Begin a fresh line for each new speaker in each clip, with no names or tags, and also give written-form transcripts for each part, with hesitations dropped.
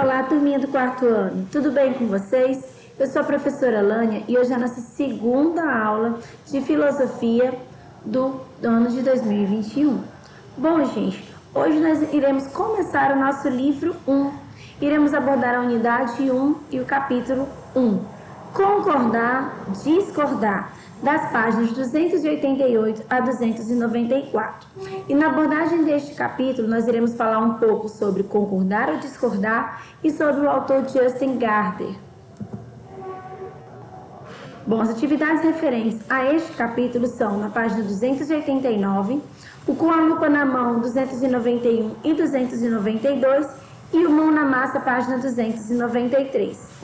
Olá, turminha do quarto ano, tudo bem com vocês? Eu sou a professora Lânia e hoje é a nossa segunda aula de filosofia do ano de 2021. Bom, gente, hoje nós iremos começar o nosso livro 1. Iremos abordar a unidade 1 e o capítulo 1. Concordar, discordar, das páginas 288 a 294. E na abordagem deste capítulo, nós iremos falar um pouco sobre concordar ou discordar e sobre o autor Justin Gardner. Bom, as atividades referentes a este capítulo são na página 289, o Com a Lupa na Mão, 291 e 292, e o Mão na Massa, página 293.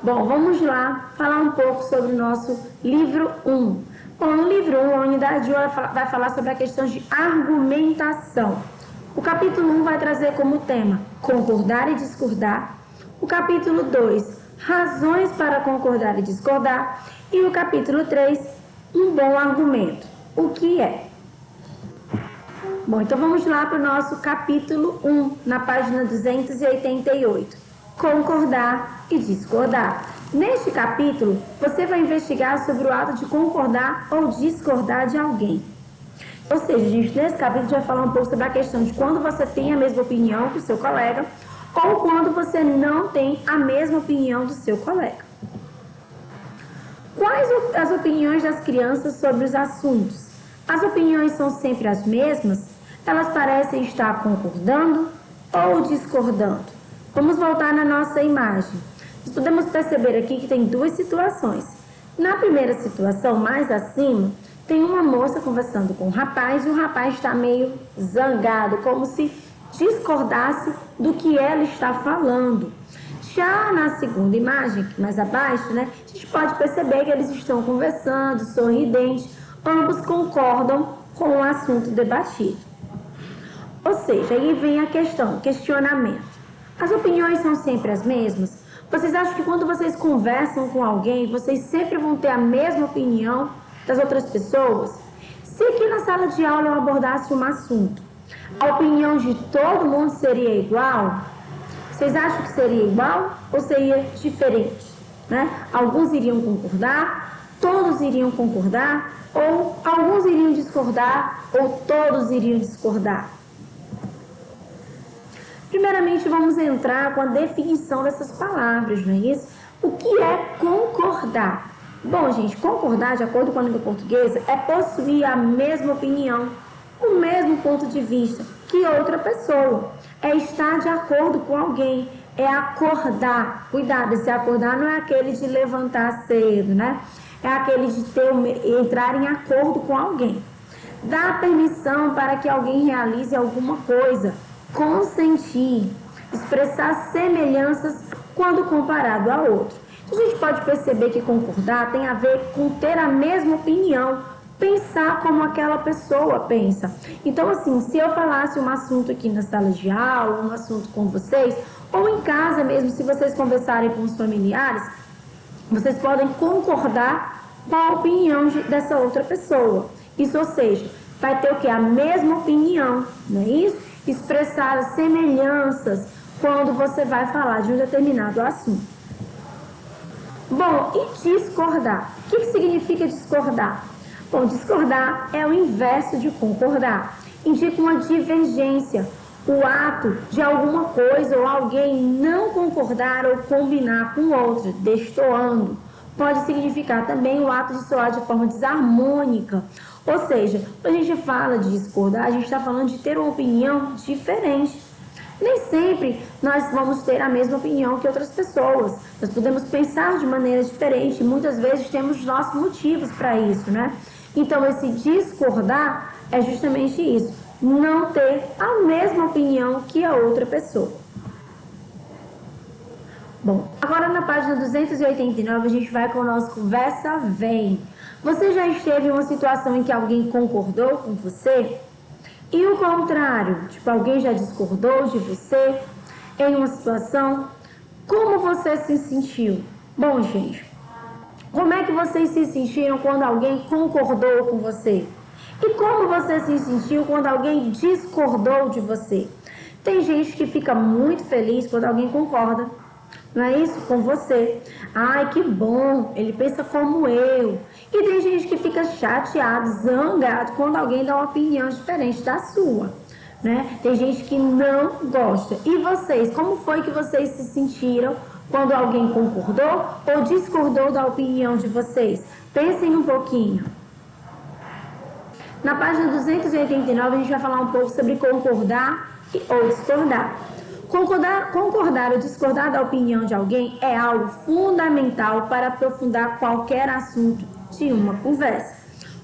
Bom, vamos lá falar um pouco sobre o nosso livro 1. Bom, no livro 1, a unidade 1 vai falar sobre a questão de argumentação. O capítulo 1 vai trazer como tema concordar e discordar. O capítulo 2, razões para concordar e discordar. E o capítulo 3, um bom argumento. O que é? Bom, então vamos lá para o nosso capítulo 1, na página 288. Concordar e discordar. Neste capítulo, você vai investigar sobre o ato de concordar ou discordar de alguém. Ou seja, gente, nesse capítulo a gente vai falar um pouco sobre a questão de quando você tem a mesma opinião que o seu colega ou quando você não tem a mesma opinião do seu colega. Quais as opiniões das crianças sobre os assuntos? As opiniões são sempre as mesmas? Elas parecem estar concordando ou discordando? Vamos voltar na nossa imagem. Nós podemos perceber aqui que tem duas situações. Na primeira situação, mais acima, tem uma moça conversando com um rapaz e o rapaz está meio zangado, como se discordasse do que ela está falando. Já na segunda imagem, mais abaixo, a gente pode perceber que eles estão conversando, sorridentes, ambos concordam com o assunto debatido. Ou seja, aí vem a questão, questionamento. As opiniões são sempre as mesmas? Vocês acham que quando vocês conversam com alguém, vocês sempre vão ter a mesma opinião das outras pessoas? Se aqui na sala de aula eu abordasse um assunto, a opinião de todo mundo seria igual? Vocês acham que seria igual ou seria diferente? Alguns iriam concordar, todos iriam concordar, ou alguns iriam discordar, ou todos iriam discordar? Primeiramente, vamos entrar com a definição dessas palavras, não é isso? O que é concordar? Bom, gente, concordar, de acordo com a língua portuguesa, é possuir a mesma opinião, o mesmo ponto de vista que outra pessoa. É estar de acordo com alguém, é acordar. Cuidado, esse acordar não é aquele de levantar cedo, É aquele de entrar em acordo com alguém. Dar permissão para que alguém realize alguma coisa. Consentir, expressar semelhanças quando comparado a outro. Então, a gente pode perceber que concordar tem a ver com ter a mesma opinião, pensar como aquela pessoa pensa. Então, assim, se eu falasse um assunto aqui na sala de aula, um assunto com vocês, ou em casa mesmo, se vocês conversarem com os familiares, vocês podem concordar com a opinião dessa outra pessoa. Isso, ou seja, vai ter o quê? A mesma opinião, não é isso? Expressar semelhanças quando você vai falar de um determinado assunto. Bom, e discordar? O que significa discordar? Bom, discordar é o inverso de concordar. Indica uma divergência, o ato de alguma coisa ou alguém não concordar ou combinar com o outro, destoando. Pode significar também o ato de soar de forma desarmônica. Ou seja, quando a gente fala de discordar, a gente está falando de ter uma opinião diferente. Nem sempre nós vamos ter a mesma opinião que outras pessoas. Nós podemos pensar de maneira diferente. Muitas vezes temos nossos motivos para isso, Então, esse discordar é justamente isso. Não ter a mesma opinião que a outra pessoa. Bom, agora na página 289 a gente vai com o nosso Conversa Vem. Você já esteve em uma situação em que alguém concordou com você? E o contrário, alguém já discordou de você em uma situação? Como você se sentiu? Bom, gente, como é que vocês se sentiram quando alguém concordou com você? E como você se sentiu quando alguém discordou de você? Tem gente que fica muito feliz quando alguém concorda, não é isso? Com você. Ai, que bom, ele pensa como eu. E tem gente que fica chateado, zangado quando alguém dá uma opinião diferente da sua, né? Tem gente que não gosta. E vocês, como foi que vocês se sentiram quando alguém concordou ou discordou da opinião de vocês? Pensem um pouquinho. Na página 289 a gente vai falar um pouco sobre concordar ou discordar. Concordar ou discordar da opinião de alguém é algo fundamental para aprofundar qualquer assunto de uma conversa.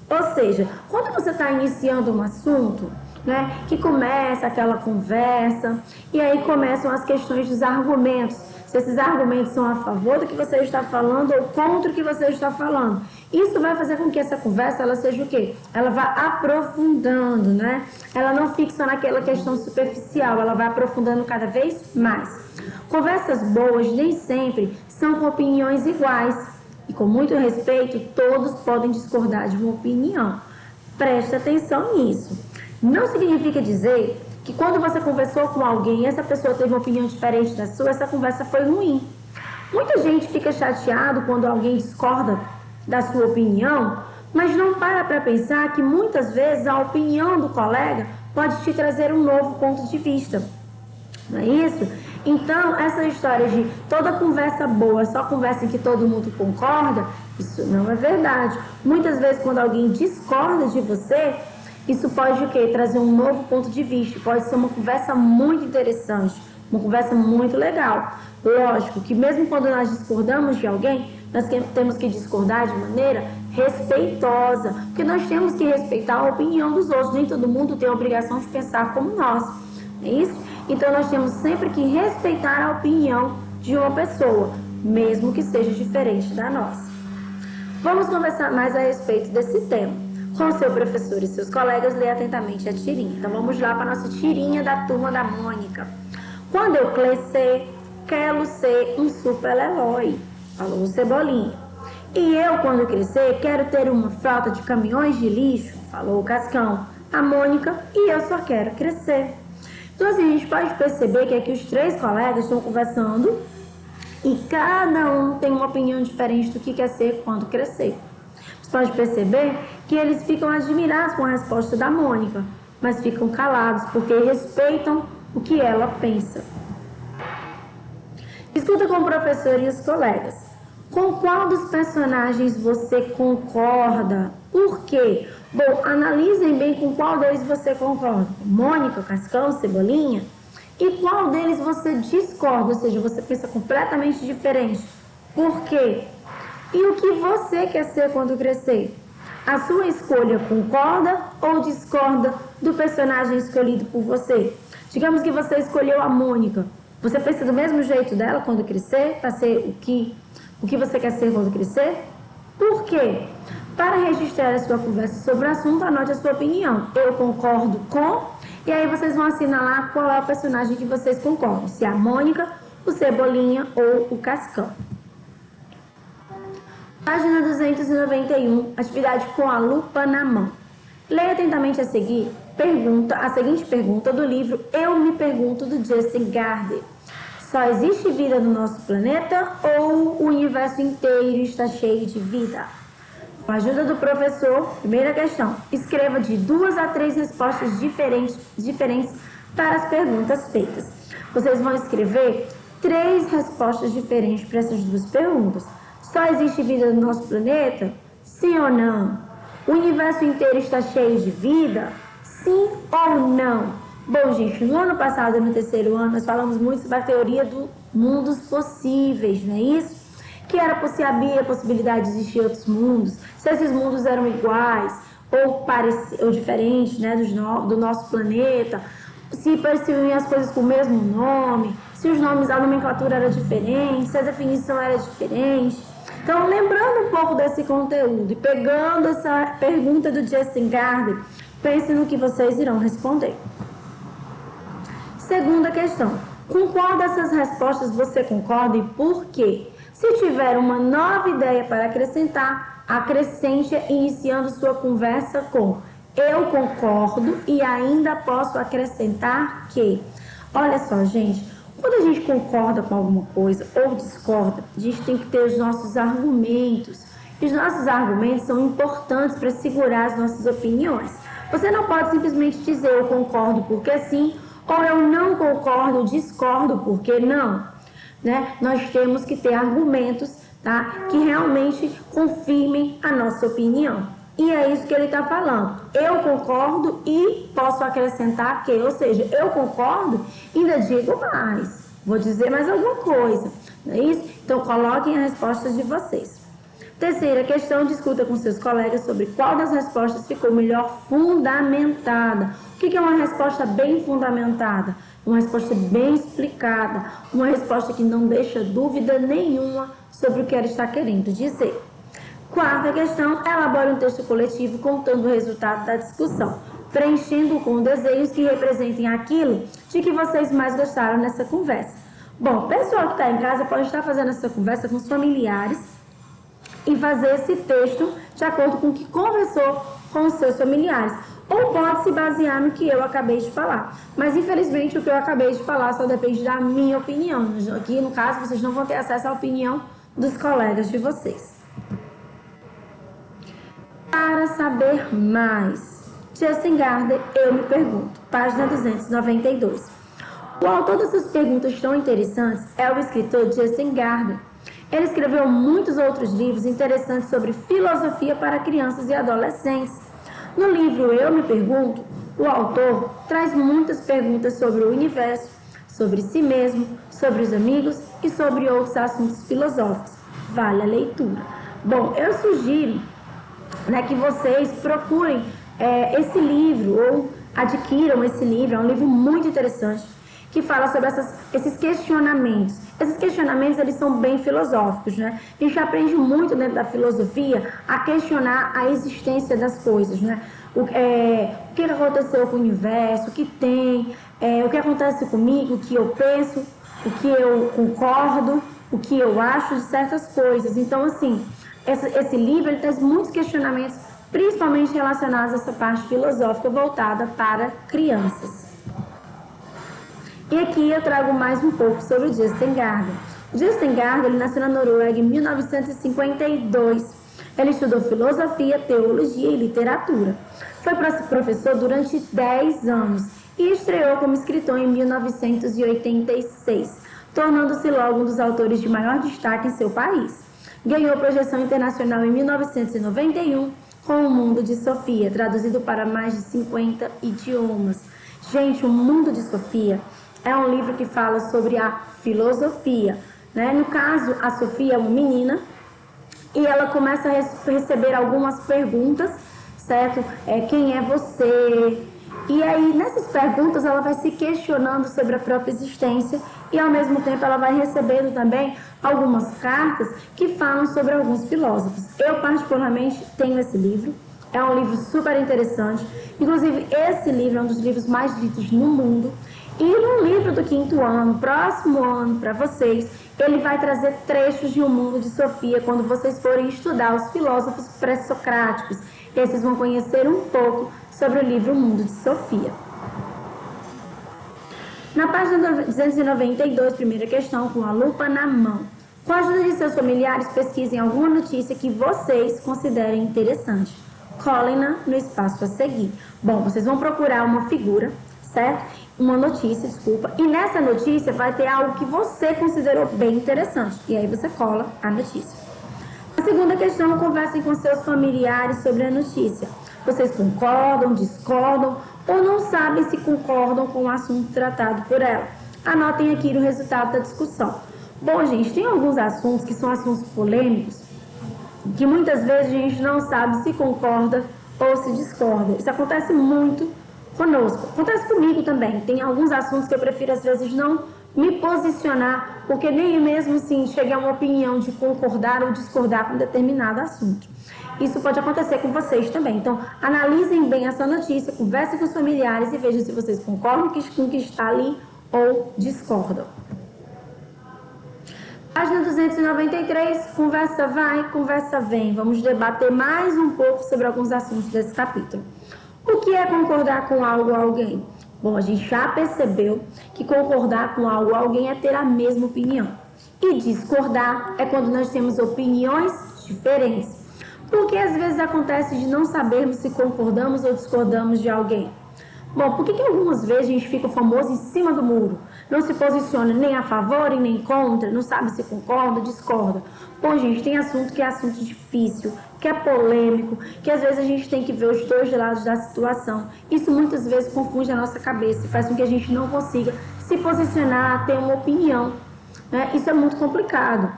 Ou seja, quando você está iniciando um assunto, né, que começa aquela conversa e aí começam as questões dos argumentos. Se esses argumentos são a favor do que você está falando ou contra o que você está falando. Isso vai fazer com que essa conversa, ela seja o quê? Ela vá aprofundando, né? Ela não fique só naquela questão superficial, ela vai aprofundando cada vez mais. Conversas boas nem sempre são com opiniões iguais. E com muito respeito, todos podem discordar de uma opinião. Preste atenção nisso. Não significa dizer que quando você conversou com alguém e essa pessoa teve uma opinião diferente da sua, essa conversa foi ruim. Muita gente fica chateado quando alguém discorda da sua opinião, mas não para pensar que muitas vezes a opinião do colega pode te trazer um novo ponto de vista. Não é isso? Então, essa história de toda conversa boa, só conversa em que todo mundo concorda, isso não é verdade. Muitas vezes, quando alguém discorda de você, isso pode o quê? Trazer um novo ponto de vista. Pode ser uma conversa muito interessante, uma conversa muito legal. Lógico que mesmo quando nós discordamos de alguém, nós temos que discordar de maneira respeitosa, porque nós temos que respeitar a opinião dos outros. Nem todo mundo tem a obrigação de pensar como nós, não é isso? Então nós temos sempre que respeitar a opinião de uma pessoa, mesmo que seja diferente da nossa. Vamos conversar mais a respeito desse tema. Com seu professor e seus colegas, leia atentamente a tirinha. Então vamos lá para a nossa tirinha da turma da Mônica. Quando eu crescer, quero ser um super-herói, falou o Cebolinha. E eu, quando crescer, quero ter uma frota de caminhões de lixo, falou o Cascão, a Mônica, e eu só quero crescer. Então assim, a gente pode perceber que aqui os três colegas estão conversando e cada um tem uma opinião diferente do que quer ser quando crescer. Você pode perceber que eles ficam admirados com a resposta da Mônica, mas ficam calados porque respeitam o que ela pensa. Escuta com o professor e os colegas. Com qual dos personagens você concorda? Por quê? Bom, analisem bem com qual deles você concorda. Mônica, Cascão, Cebolinha? E qual deles você discorda? Ou seja, você pensa completamente diferente. Por quê? E o que você quer ser quando crescer? A sua escolha concorda ou discorda do personagem escolhido por você? Digamos que você escolheu a Mônica. Você pensa do mesmo jeito dela quando crescer, para ser o que você quer ser quando crescer? Por quê? Para registrar a sua conversa sobre o assunto, anote a sua opinião. Eu concordo com... E aí vocês vão assinalar qual é o personagem que vocês concordam. Se é a Mônica, o Cebolinha ou o Cascão. Página 291, atividade com a lupa na mão. Leia atentamente a seguinte pergunta do livro Eu Me Pergunto, do Justin Gardner. Só existe vida no nosso planeta ou o universo inteiro está cheio de vida? Com a ajuda do professor, primeira questão, escreva de 2 a 3 respostas diferentes para as perguntas feitas. Vocês vão escrever 3 respostas diferentes para essas 2 perguntas. Só existe vida no nosso planeta? Sim ou não? O universo inteiro está cheio de vida? Sim ou não? Bom, gente, no ano passado, no terceiro ano, nós falamos muito sobre a teoria dos mundos possíveis, não é isso? Que era havia a possibilidade de existir outros mundos, se esses mundos eram iguais ou diferentes, né, do nosso planeta, se pareciam as coisas com o mesmo nome, se os nomes, a nomenclatura era diferente, se a definição era diferente. Então, lembrando um pouco desse conteúdo e pegando essa pergunta do Justin Gardner, pense no que vocês irão responder. Segunda questão. Com qual dessas respostas você concorda e por quê? Se tiver uma nova ideia para acrescentar, acrescente iniciando sua conversa com eu concordo e ainda posso acrescentar que. Olha só, gente, quando a gente concorda com alguma coisa ou discorda, a gente tem que ter os nossos argumentos. E os nossos argumentos são importantes para segurar as nossas opiniões. Você não pode simplesmente dizer eu concordo porque sim, ou eu não concordo, discordo porque não. Né? Nós temos que ter argumentos, tá? Que realmente confirmem a nossa opinião. E é isso que ele está falando. Eu concordo e posso acrescentar que, ou seja, eu concordo e ainda digo mais. Vou dizer mais alguma coisa. Não é isso? Então, coloquem as respostas de vocês. Terceira questão, discuta com seus colegas sobre qual das respostas ficou melhor fundamentada. O que é uma resposta bem fundamentada? Uma resposta bem explicada, uma resposta que não deixa dúvida nenhuma sobre o que ela está querendo dizer. Quarta questão, elabore um texto coletivo contando o resultado da discussão, preenchendo com desenhos que representem aquilo de que vocês mais gostaram nessa conversa. Bom, o pessoal que está em casa pode estar fazendo essa conversa com os familiares e fazer esse texto de acordo com o que conversou com os seus familiares. Ou pode se basear no que eu acabei de falar. Mas, infelizmente, o que eu acabei de falar só depende da minha opinião. Aqui, no caso, vocês não vão ter acesso à opinião dos colegas de vocês. Para saber mais, Justin Gardner, eu me pergunto, página 292. O autor dessas perguntas tão interessantes é o escritor Justin Gardner. Ele escreveu muitos outros livros interessantes sobre filosofia para crianças e adolescentes. No livro Eu Me Pergunto, o autor traz muitas perguntas sobre o universo, sobre si mesmo, sobre os amigos e sobre outros assuntos filosóficos. Vale a leitura. Bom, eu sugiro que vocês procurem esse livro ou adquiram esse livro. É um livro muito interessante que fala sobre esses questionamentos. Esses questionamentos, eles são bem filosóficos, né? A gente aprende muito dentro da filosofia a questionar a existência das coisas, né? O que aconteceu com o universo, o que tem, o que acontece comigo, o que eu penso, o que eu concordo, o que eu acho de certas coisas. Então, assim, esse livro ele traz muitos questionamentos, principalmente relacionados a essa parte filosófica voltada para crianças. E aqui eu trago mais um pouco sobre o Justin Gardner. O Justin Gardner ele nasceu na Noruega em 1952. Ele estudou filosofia, teologia e literatura. Foi professor durante 10 anos e estreou como escritor em 1986, tornando-se logo um dos autores de maior destaque em seu país. Ganhou projeção internacional em 1991 com O Mundo de Sofia, traduzido para mais de 50 idiomas. Gente, O Mundo de Sofia é um livro que fala sobre a filosofia, né? No caso, a Sofia é uma menina e ela começa a receber algumas perguntas, certo? Quem é você? E aí, nessas perguntas, ela vai se questionando sobre a própria existência e, ao mesmo tempo, ela vai recebendo também algumas cartas que falam sobre alguns filósofos. Eu, particularmente, tenho esse livro. É um livro super interessante. Inclusive, esse livro é um dos livros mais lidos no mundo. E no livro do 5º ano, próximo ano, para vocês, ele vai trazer trechos de O Mundo de Sofia quando vocês forem estudar os filósofos pré-socráticos. E aí vocês vão conhecer um pouco sobre o livro O Mundo de Sofia. Na página 292, primeira questão, com a lupa na mão. Com a ajuda de seus familiares, pesquisem alguma notícia que vocês considerem interessante. Colhem-na no espaço a seguir. Bom, vocês vão procurar uma figura, certo? Uma notícia, desculpa. E nessa notícia vai ter algo que você considerou bem interessante. E aí você cola a notícia. A segunda questão, conversem com seus familiares sobre a notícia. Vocês concordam, discordam ou não sabem se concordam com o assunto tratado por ela. Anotem aqui o resultado da discussão. Bom, gente, tem alguns assuntos que são assuntos polêmicos que muitas vezes a gente não sabe se concorda ou se discorda. Isso acontece muito conosco. Acontece comigo também. Tem alguns assuntos que eu prefiro, às vezes, não me posicionar, porque nem mesmo assim cheguei a uma opinião de concordar ou discordar com determinado assunto. Isso pode acontecer com vocês também. Então, analisem bem essa notícia, conversem com os familiares e vejam se vocês concordam com o que está ali ou discordam. Página 293, conversa vai, conversa vem. Vamos debater mais um pouco sobre alguns assuntos desse capítulo. O que é concordar com algo ou alguém? Bom, a gente já percebeu que concordar com algo, alguém é ter a mesma opinião. E discordar é quando nós temos opiniões diferentes. Porque às vezes acontece de não sabermos se concordamos ou discordamos de alguém. Bom, por que algumas vezes a gente fica famoso em cima do muro? Não se posiciona nem a favor e nem contra, não sabe se concorda ou discorda. Bom, gente, tem assunto que é assunto difícil, que é polêmico, que às vezes a gente tem que ver os dois lados da situação. Isso muitas vezes confunde a nossa cabeça e faz com que a gente não consiga se posicionar, ter uma opinião, né? Isso é muito complicado.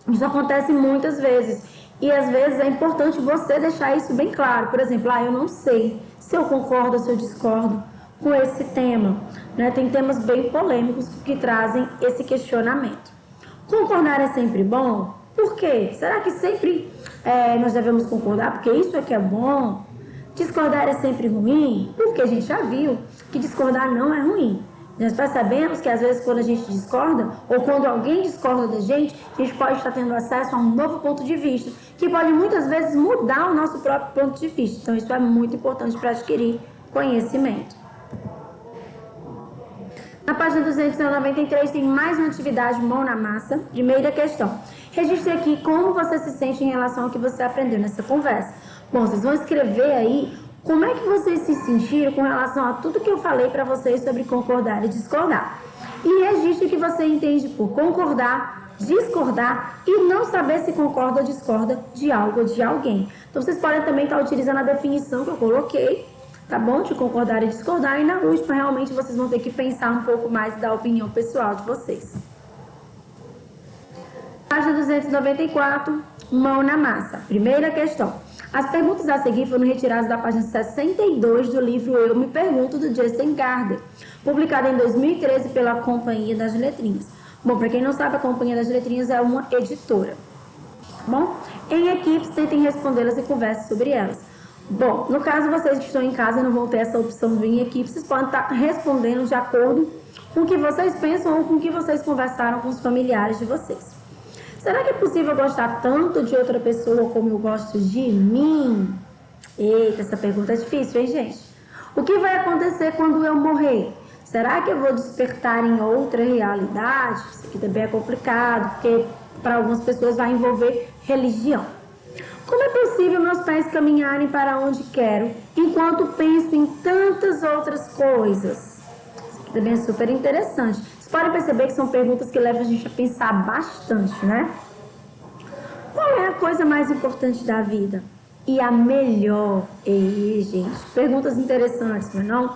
Isso acontece muitas vezes. E às vezes é importante você deixar isso bem claro. Por exemplo, eu não sei se eu concordo ou se eu discordo com esse tema, né? Tem temas bem polêmicos que trazem esse questionamento. Concordar é sempre bom? Por quê? Será que sempre nós devemos concordar porque isso é que é bom? Discordar é sempre ruim? Porque a gente já viu que discordar não é ruim. Nós percebemos que às vezes quando a gente discorda, ou quando alguém discorda da gente, a gente pode estar tendo acesso a um novo ponto de vista, que pode muitas vezes mudar o nosso próprio ponto de vista. Então isso é muito importante para adquirir conhecimento. Na página 293 tem mais uma atividade mão na massa. Primeira questão. Registre aqui como você se sente em relação ao que você aprendeu nessa conversa. Bom, vocês vão escrever aí como é que vocês se sentiram com relação a tudo que eu falei para vocês sobre concordar e discordar. E registre o que você entende por concordar, discordar e não saber se concorda ou discorda de algo ou de alguém. Então, vocês podem também estar utilizando a definição que eu coloquei, tá bom? De concordar e discordar. E na última, realmente, vocês vão ter que pensar um pouco mais da opinião pessoal de vocês. Página 294, mão na massa. Primeira questão. As perguntas a seguir foram retiradas da página 62 do livro Eu Me Pergunto, do Justin Gardner, publicado em 2013 pela Companhia das Letrinhas. Bom, para quem não sabe, a Companhia das Letrinhas é uma editora. Bom, em equipes, tentem respondê-las e conversem sobre elas. Bom, no caso, vocês que estão em casa não vão ter essa opção do em equipe, vocês podem estar respondendo de acordo com o que vocês pensam ou com o que vocês conversaram com os familiares de vocês. Será que é possível gostar tanto de outra pessoa como eu gosto de mim? Eita, essa pergunta é difícil, hein, gente? O que vai acontecer quando eu morrer? Será que eu vou despertar em outra realidade? Isso aqui também é complicado, porque para algumas pessoas vai envolver religião. Como é possível meus pés caminharem para onde quero, enquanto penso em tantas outras coisas? Isso aqui também é super interessante. Vocês podem perceber que são perguntas que levam a gente a pensar bastante, né? Qual é a coisa mais importante da vida? E a melhor? Ei, gente, perguntas interessantes, não é não?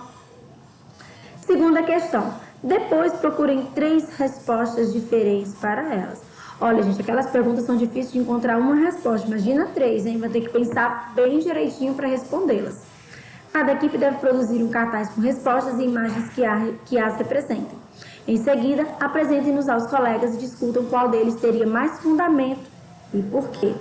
Segunda questão. Depois procurem 3 respostas diferentes para elas. Olha, gente, aquelas perguntas são difíceis de encontrar uma resposta. Imagina 3, hein? Vai ter que pensar bem direitinho para respondê-las. Cada equipe deve produzir um cartaz com respostas e imagens que as representem. Em seguida, apresentem-nos aos colegas e discutam qual deles teria mais fundamento e por quê.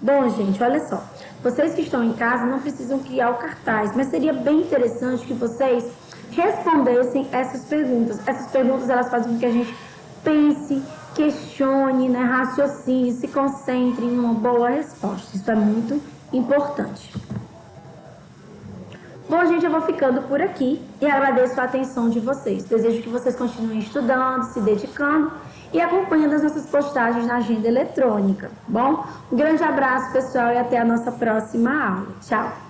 Bom, gente, olha só. Vocês que estão em casa não precisam criar o cartaz, mas seria bem interessante que vocês respondessem essas perguntas. Essas perguntas, elas fazem com que a gente pense, questione, né, raciocine, se concentre em uma boa resposta. Isso é muito importante. Bom, gente, eu vou ficando por aqui e agradeço a atenção de vocês. Desejo que vocês continuem estudando, se dedicando e acompanhando as nossas postagens na agenda eletrônica, bom? Um grande abraço, pessoal, e até a nossa próxima aula. Tchau!